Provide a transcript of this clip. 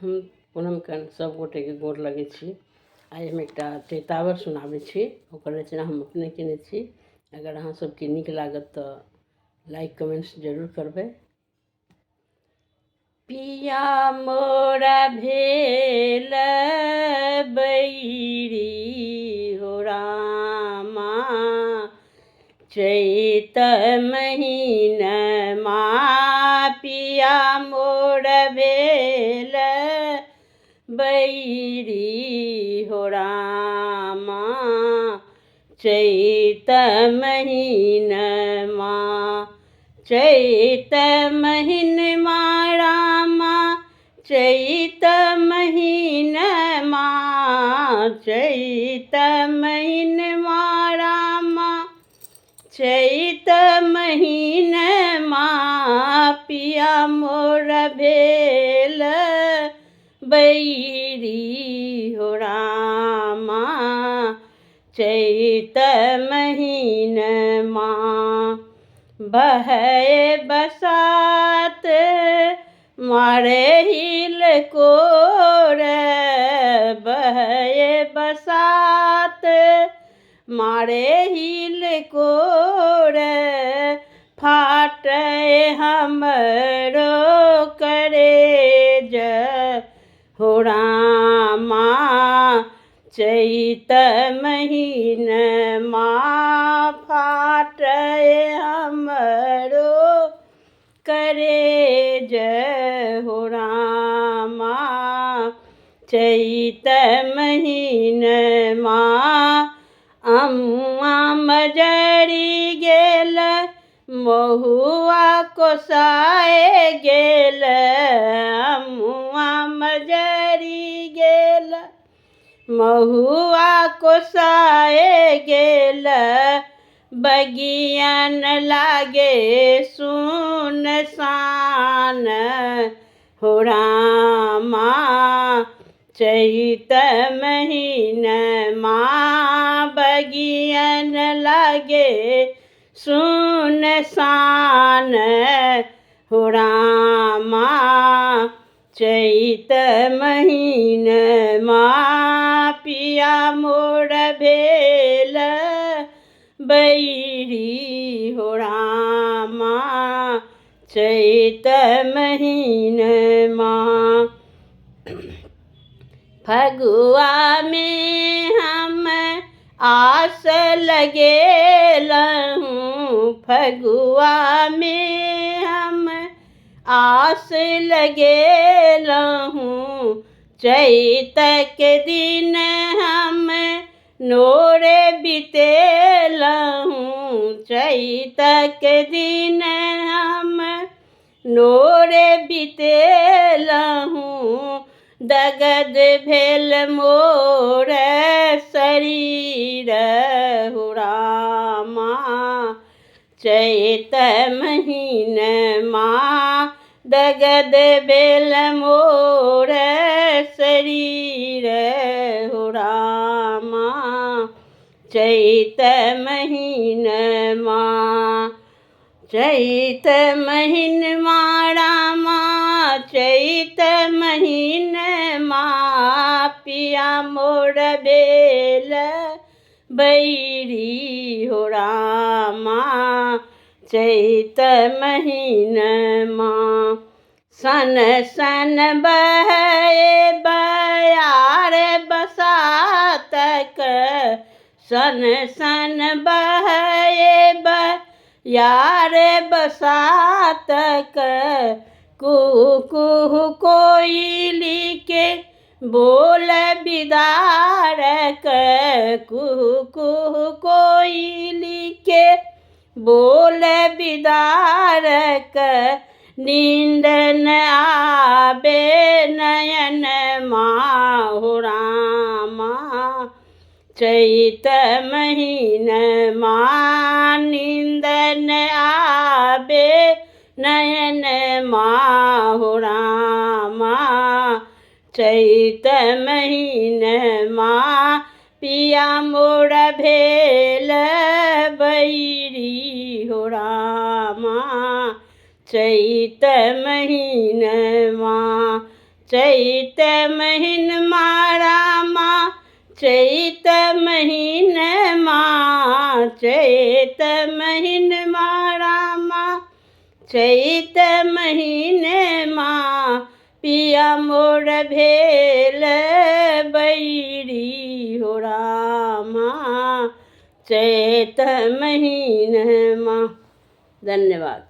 हम पूनम कन सब गोटे के गोर लगे छी। आइ हम एकटा चैतावर सुनाबै छी। ओकर रचना हम अपने केने छी। अगर अहाँ सबके नीक लागत तऽ लाइक कमेंट्स जरूर करबै। पिया मोरा भेल बैरी हो रामा, चैत महीनमा पिया मोर भेल बैरी हो रामा, चैत महीनमा, चैत महीनमा रामा, चैत महीनमा, चैत महीनमा रामा, चैत महीनमा पिया मोर भेल बैरी हो रामा, चैत महीनमा। बहे बसात मारे हिलकोर, बहे बसात मारे हिलकोर, फाटे हमरो करेज हो रामा, चैत महीनमा फाटे हमरो करेज हो रामा, चैत महीनमा। अमुआ मजरी गेल महुआ कोसाए गेल, अमुआ मजरी गेल महुआ कोसाए गेल, बगियन लागे सुनसान हो रामा, चैत महीनमा बगियन लागे सुनसान हो रामा, चैत महीनमा पिया मोर भेल बैरी हो रामा, चैत महीनमा। फगुआ में हम आस लगेलहूँ, फगुआ में हम आस लगेलहूँ, चैत के दिन हम नोरे बितेलहूँ, चैत के दिन हम नोरे बितेलहूँ, दगद भेल मोर शरीर हो रामा, चैत महीनमा दगद भेल मोर शरीर हो रामा, चैत महीनमा, चैत महीनमा रामा, चैत महीनमा पिया मोर भेल बैरी हो रामा, चैत महीनमा। सन सन बहे बयार बसातक, सन सन बहे बयार बसातक, कुहू कुहू कोयली के बोल बिदारक, कुहू कुहू कोयली के बोल बिदारक, नींद न आबे नयन हो रामा, चैत महीनमा नींद न आबे नयन हो रामा, चैत महीनमा पिया मोर भेल बैरी हो रामा, चैत महीनमा चैत महीन रामा चैत महीन माँ चैत महीन रामा चैत महीने माँ पिया मोर भेल बैरी हो रामा चैत महीने माँ। धन्यवाद।